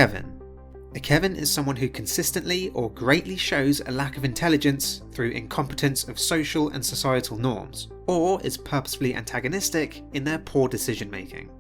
Kevin. A Kevin is someone who consistently or greatly shows a lack of intelligence through incompetence of social and societal norms, or is purposefully antagonistic in their poor decision making.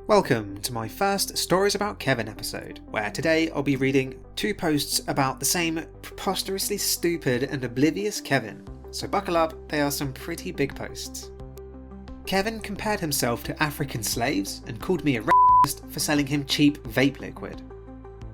Welcome to my first Stories About Kevin episode, where today I'll be reading 2 posts about the same preposterously stupid and oblivious Kevin, so buckle up, they are some pretty big posts. Kevin compared himself to African slaves and called me a racist for selling him cheap vape liquid.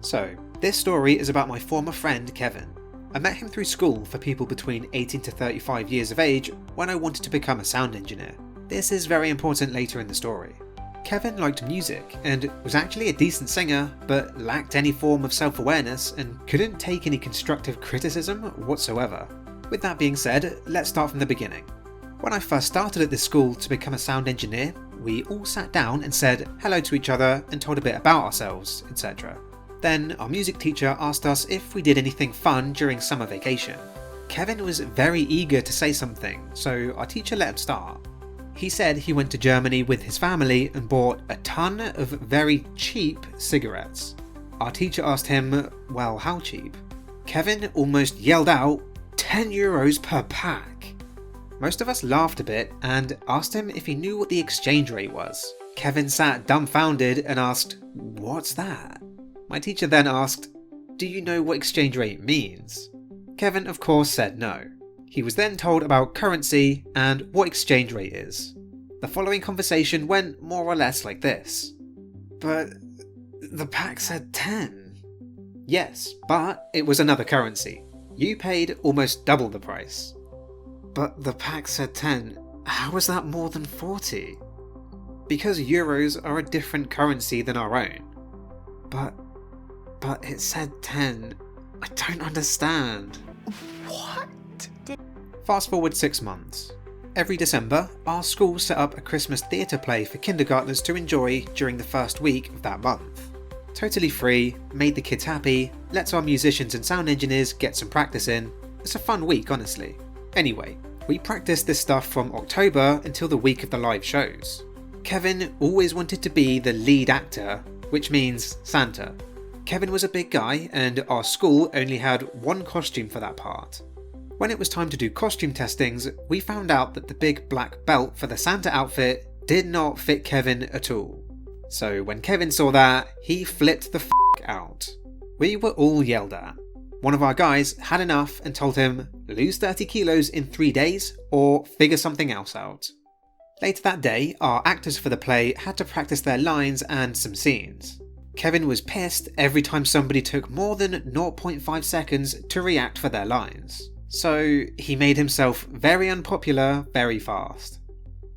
So, this story is about my former friend Kevin. I met him through school for people between 18 to 35 years of age when I wanted to become a sound engineer. This is very important later in the story. Kevin liked music and was actually a decent singer, but lacked any form of self-awareness and couldn't take any constructive criticism whatsoever. With that being said, let's start from the beginning. When I first started at this school to become a sound engineer, we all sat down and said hello to each other and told a bit about ourselves, etc. Then our music teacher asked us if we did anything fun during summer vacation. Kevin was very eager to say something, so our teacher let him start. He said he went to Germany with his family and bought a ton of very cheap cigarettes. Our teacher asked him, well, how cheap? Kevin almost yelled out, €10 per pack. Most of us laughed a bit and asked him if he knew what the exchange rate was. Kevin sat dumbfounded and asked, what's that? My teacher then asked, do you know what exchange rate means? Kevin of course said no. He was then told about currency and what exchange rate is. The following conversation went more or less like this. But the pack said 10. Yes, but it was another currency. You paid almost double the price. But the pack said 10. How was that more than 40? Because euros are a different currency than our own. But it said 10. I don't understand. What? Fast forward 6 months. Every December, our school set up a Christmas theatre play for kindergartners to enjoy during the first week of that month. Totally free, made the kids happy, lets our musicians and sound engineers get some practice in. It's a fun week, honestly. Anyway, we practiced this stuff from October until the week of the live shows. Kevin always wanted to be the lead actor, which means Santa. Kevin was a big guy and our school only had one costume for that part. When it was time to do costume testings, we found out that the big black belt for the Santa outfit did not fit Kevin at all. So when Kevin saw that, he flipped the f*** out. We were all yelled at. One of our guys had enough and told him, lose 30 kilos in 3 days or figure something else out. Later that day, our actors for the play had to practice their lines and some scenes. Kevin was pissed every time somebody took more than 0.5 seconds to react for their lines. So he made himself very unpopular very fast.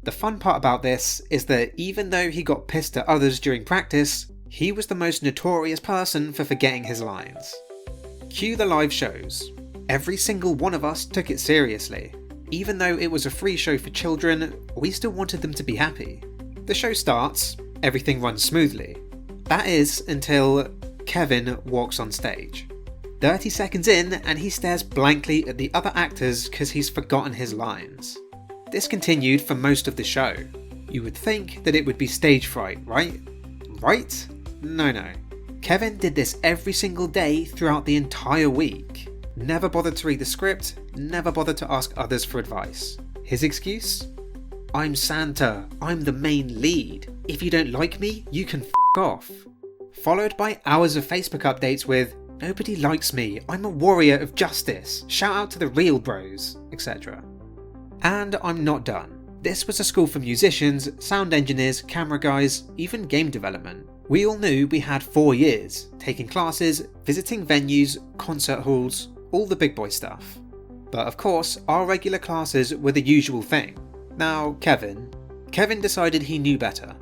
The fun part about this is that even though he got pissed at others during practice, he was the most notorious person for forgetting his lines. Cue the live shows. Every single one of us took it seriously. Even though it was a free show for children, we still wanted them to be happy. The show starts, everything runs smoothly. That is until Kevin walks on stage. 30 seconds in and he stares blankly at the other actors because he's forgotten his lines. This continued for most of the show. You would think that it would be stage fright, right? Right? No. Kevin did this every single day throughout the entire week. Never bothered to read the script, never bothered to ask others for advice. His excuse? I'm Santa, I'm the main lead. If you don't like me, you can f*** off. Followed by hours of Facebook updates with, nobody likes me, I'm a warrior of justice, shout out to the real bros, etc. And I'm not done. This was a school for musicians, sound engineers, camera guys, even game development. We all knew we had 4 years, taking classes, visiting venues, concert halls, all the big boy stuff. But of course, our regular classes were the usual thing. Now, Kevin decided he knew better.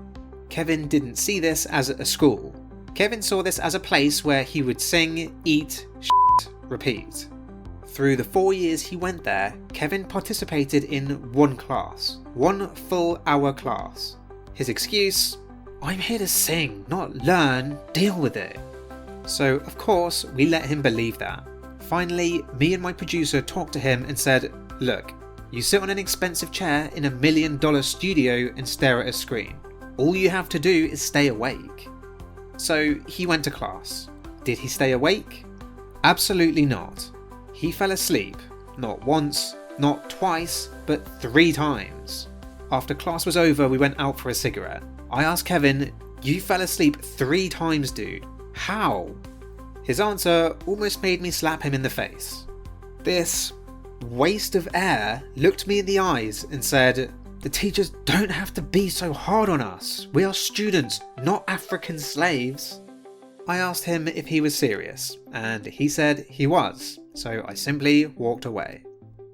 Kevin didn't see this as a school. Kevin saw this as a place where he would sing, eat, repeat. Through the 4 years he went there, Kevin participated in one class, 1 full hour class. His excuse? I'm here to sing, not learn, deal with it. So of course we let him believe that. Finally, me and my producer talked to him and said, look, you sit on an expensive chair in $1 million studio and stare at a screen. All you have to do is stay awake. So he went to class. Did he stay awake? Absolutely not. He fell asleep, not once, not twice, but 3 times. After class was over, we went out for a cigarette. I asked Kevin, "You fell asleep 3 times, dude. How?" His answer almost made me slap him in the face. This waste of air looked me in the eyes and said, "The teachers don't have to be so hard on us. We are students, not African slaves." I asked him if he was serious, and he said he was, so I simply walked away.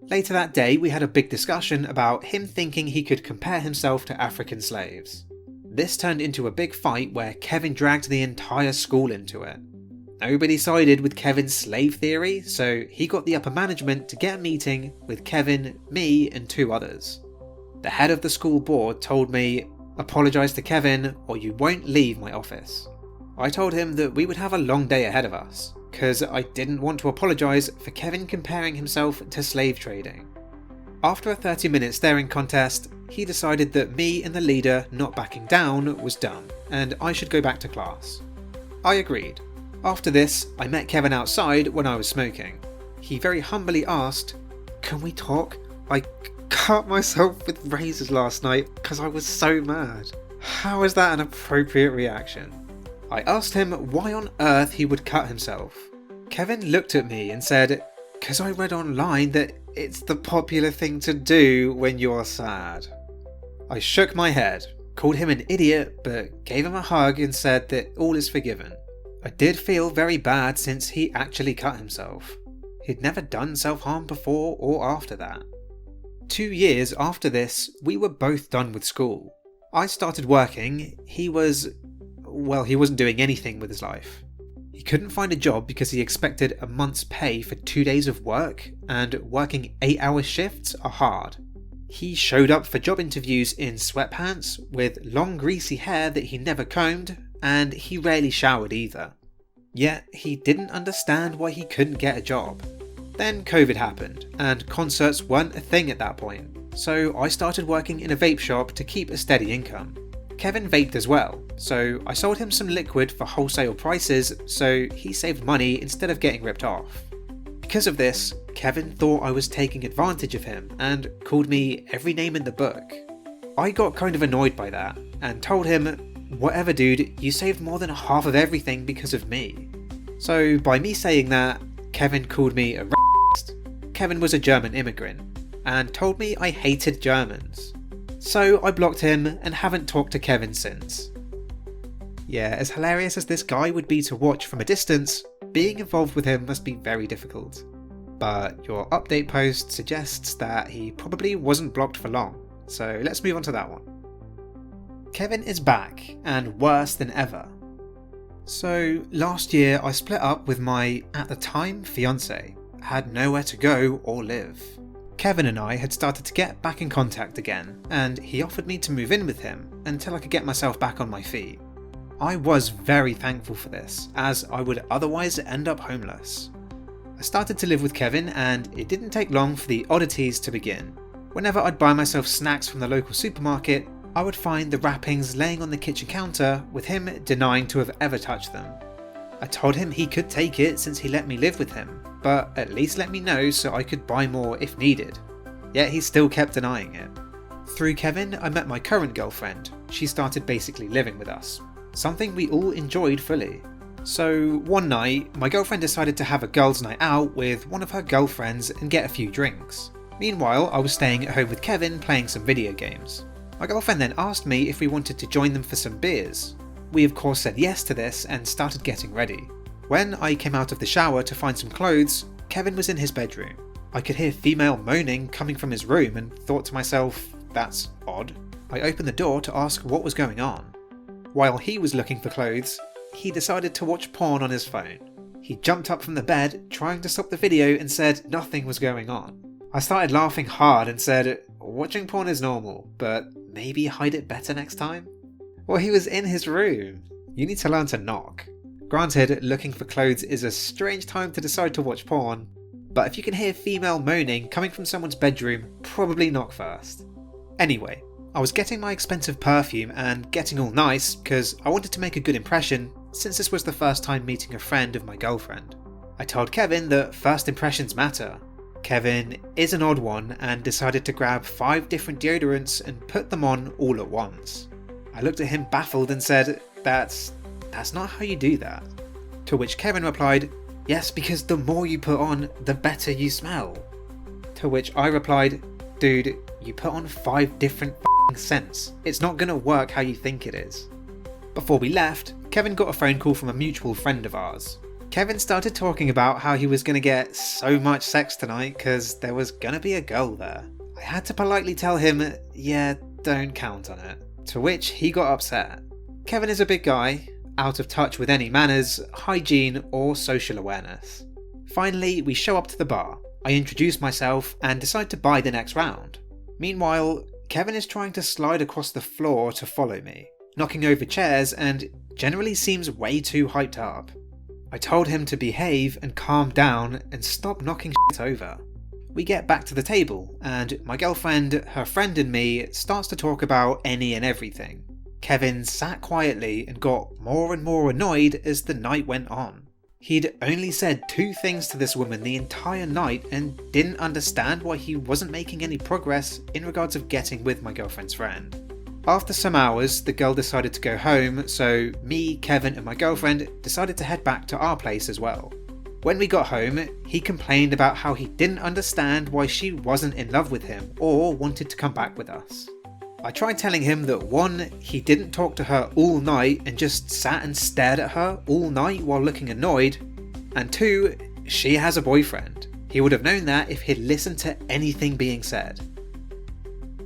Later that day, we had a big discussion about him thinking he could compare himself to African slaves. This turned into a big fight where Kevin dragged the entire school into it. Nobody sided with Kevin's slave theory, so he got the upper management to get a meeting with Kevin, me, and 2 others. The head of the school board told me, "Apologise to Kevin or you won't leave my office." I told him that we would have a long day ahead of us, because I didn't want to apologise for Kevin comparing himself to slave trading. After a 30-minute staring contest, he decided that me and the leader not backing down was dumb, and I should go back to class. I agreed. After this, I met Kevin outside when I was smoking. He very humbly asked, "Can we talk? I cut myself with razors last night because I was so mad." How is that an appropriate reaction? I asked him why on earth he would cut himself. Kevin looked at me and said, "'Cause I read online that it's the popular thing to do when you're sad." I shook my head, called him an idiot, but gave him a hug and said that all is forgiven. I did feel very bad since he actually cut himself. He'd never done self-harm before or after that. 2 years after this, we were both done with school. I started working. He wasn't doing anything with his life. He couldn't find a job because he expected a month's pay for 2 days of work, and working 8-hour shifts are hard. He showed up for job interviews in sweatpants, with long greasy hair that he never combed, and he rarely showered either. Yet he didn't understand why he couldn't get a job. Then COVID happened, and concerts weren't a thing at that point, so I started working in a vape shop to keep a steady income. Kevin vaped as well, so I sold him some liquid for wholesale prices so he saved money instead of getting ripped off. Because of this, Kevin thought I was taking advantage of him and called me every name in the book. I got kind of annoyed by that and told him, "Whatever dude, you saved more than half of everything because of me." So by me saying that, Kevin called me a racist. Kevin was a German immigrant and told me I hated Germans. So I blocked him and haven't talked to Kevin since. Yeah, as hilarious as this guy would be to watch from a distance, being involved with him must be very difficult. But your update post suggests that he probably wasn't blocked for long, so let's move on to that one. Kevin is back, and worse than ever. So last year I split up with my, at the time, fiance. Had nowhere to go or live. Kevin and I had started to get back in contact again, and he offered me to move in with him until I could get myself back on my feet. I was very thankful for this, as I would otherwise end up homeless. I started to live with Kevin, and it didn't take long for the oddities to begin. Whenever I'd buy myself snacks from the local supermarket, I would find the wrappings laying on the kitchen counter with him denying to have ever touched them. I told him he could take it since he let me live with him, but at least let me know so I could buy more if needed. Yet he still kept denying it. Through Kevin, I met my current girlfriend. She started basically living with us, something we all enjoyed fully. So one night, my girlfriend decided to have a girls' night out with one of her girlfriends and get a few drinks. Meanwhile, I was staying at home with Kevin playing some video games. My girlfriend then asked me if we wanted to join them for some beers. We of course said yes to this and started getting ready. When I came out of the shower to find some clothes, Kevin was in his bedroom. I could hear female moaning coming from his room and thought to myself, that's odd. I opened the door to ask what was going on. While he was looking for clothes, he decided to watch porn on his phone. He jumped up from the bed, trying to stop the video, and said nothing was going on. I started laughing hard and said, watching porn is normal, but maybe hide it better next time? Well, he was in his room. You need to learn to knock. Granted, looking for clothes is a strange time to decide to watch porn, but if you can hear female moaning coming from someone's bedroom, probably knock first. Anyway, I was getting my expensive perfume and getting all nice because I wanted to make a good impression, since this was the first time meeting a friend of my girlfriend. I told Kevin that first impressions matter. Kevin is an odd one and decided to grab 5 different deodorants and put them on all at once. I looked at him baffled and said, that's not how you do that. To which Kevin replied, yes, because the more you put on, the better you smell. To which I replied, dude, you put on 5 different scents. It's not gonna work how you think it is. Before we left, Kevin got a phone call from a mutual friend of ours. Kevin started talking about how he was gonna get so much sex tonight because there was gonna be a girl there. I had to politely tell him, yeah, don't count on it. To which he got upset. Kevin is a big guy, out of touch with any manners, hygiene or social awareness. Finally, we show up to the bar. I introduce myself and decide to buy the next round. Meanwhile, Kevin is trying to slide across the floor to follow me, knocking over chairs and generally seems way too hyped up. I told him to behave and calm down and stop knocking shit over. We get back to the table and my girlfriend, her friend and me starts to talk about any and everything. Kevin sat quietly and got more and more annoyed as the night went on. He'd only said 2 things to this woman the entire night and didn't understand why he wasn't making any progress in regards of getting with my girlfriend's friend. After some hours, the girl decided to go home, so me, Kevin and my girlfriend decided to head back to our place as well. When we got home, he complained about how he didn't understand why she wasn't in love with him or wanted to come back with us. I tried telling him that 1, he didn't talk to her all night and just sat and stared at her all night while looking annoyed, and 2, she has a boyfriend. He would have known that if he'd listened to anything being said.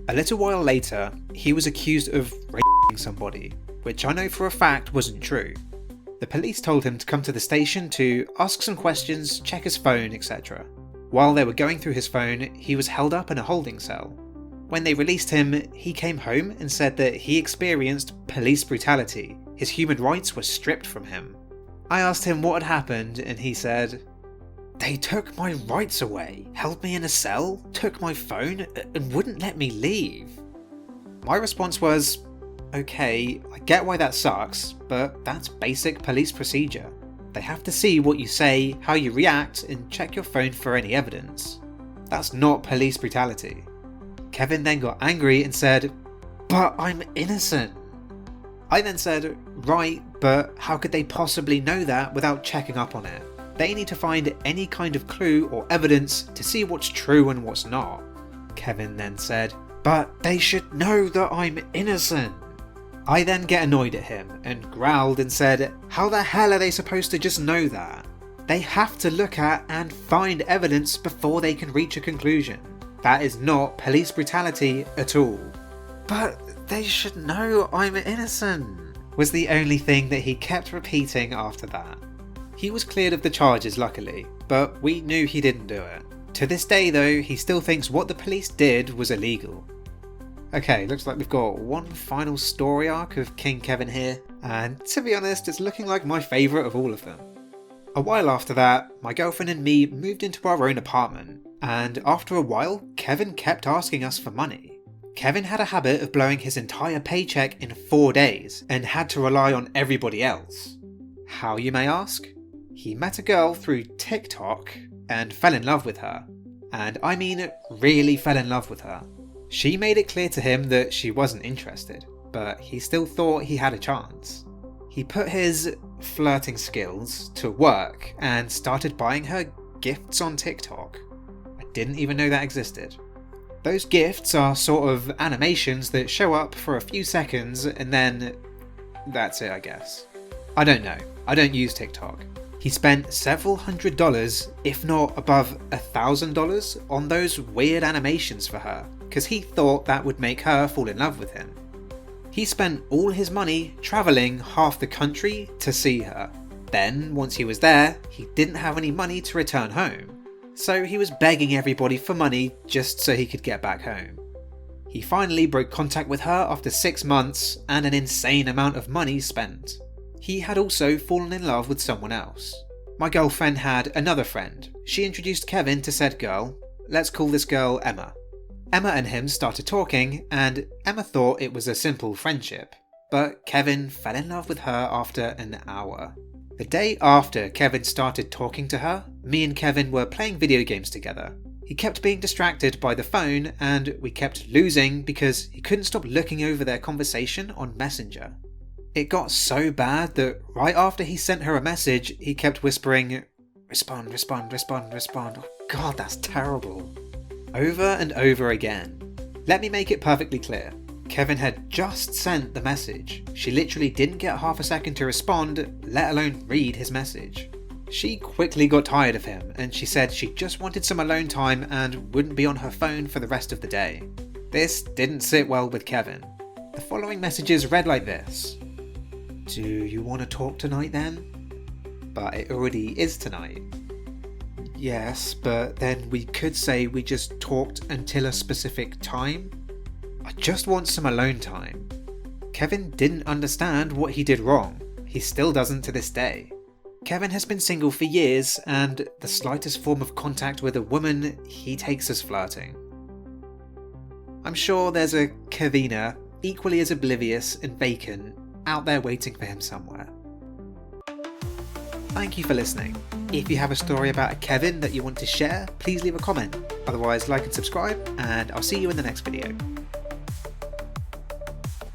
A little while later, he was accused of raping somebody, which I know for a fact wasn't true. The police told him to come to the station to ask some questions, check his phone, etc. While they were going through his phone, he was held up in a holding cell. When they released him, he came home and said that he experienced police brutality. His human rights were stripped from him. I asked him what had happened and he said, "They took my rights away, held me in a cell, took my phone, and wouldn't let me leave." My response was, okay, I get why that sucks, but that's basic police procedure. They have to see what you say, how you react, and check your phone for any evidence. That's not police brutality. Kevin then got angry and said, "But I'm innocent." I then said, right, but how could they possibly know that without checking up on it? They need to find any kind of clue or evidence to see what's true and what's not. Kevin then said, "But they should know that I'm innocent." I then get annoyed at him and growled and said, how the hell are they supposed to just know that? They have to look at and find evidence before they can reach a conclusion. That is not police brutality at all. "But they should know I'm innocent," was the only thing that he kept repeating after that. He was cleared of the charges luckily, but we knew he didn't do it. To this day though, he still thinks what the police did was illegal. Okay, looks like we've got one final story arc of King Kevin here, and to be honest, it's looking like my favourite of all of them. A while after that, my girlfriend and me moved into our own apartment, and after a while, Kevin kept asking us for money. Kevin had a habit of blowing his entire paycheck in 4 days, and had to rely on everybody else. How, you may ask? He met a girl through TikTok and fell in love with her. And I mean really fell in love with her. She made it clear to him that she wasn't interested, but he still thought he had a chance. He put his flirting skills to work and started buying her gifts on TikTok. I didn't even know that existed. Those gifts are sort of animations that show up for a few seconds and then that's it, I guess. I don't know. I don't use TikTok. He spent several $100s, if not above $1,000, on those weird animations for her, because he thought that would make her fall in love with him. He spent all his money travelling half the country to see her. Then, once he was there, he didn't have any money to return home. So he was begging everybody for money just so he could get back home. He finally broke contact with her after 6 months and an insane amount of money spent. He had also fallen in love with someone else. My girlfriend had another friend. She introduced Kevin to said girl. Let's call this girl Emma. Emma and him started talking, and Emma thought it was a simple friendship. but Kevin fell in love with her after an hour. The day after Kevin started talking to her, me and Kevin were playing video games together. He kept being distracted by the phone and we kept losing because he couldn't stop looking over their conversation on Messenger. It got so bad that right after he sent her a message, he kept whispering, "Respond, respond, respond, respond." Oh God, that's terrible. Over and over again. Let me make it perfectly clear. Kevin had just sent the message. She literally didn't get half a second to respond, let alone read his message. She quickly got tired of him and she said she just wanted some alone time and wouldn't be on her phone for the rest of the day. This didn't sit well with Kevin. The following messages read like this: "Do you want to talk tonight then?" But it already is tonight. "Yes, but then we could say we just talked until a specific time." "I just want some alone time." Kevin didn't understand what he did wrong. He still doesn't to this day. Kevin has been single for years, and the slightest form of contact with a woman he takes as flirting. I'm sure there's a Kevina equally as oblivious and vacant out there waiting for him somewhere. Thank you for listening. If you have a story about a Kevin that you want to share, please leave a comment. Otherwise, like and subscribe, and I'll see you in the next video.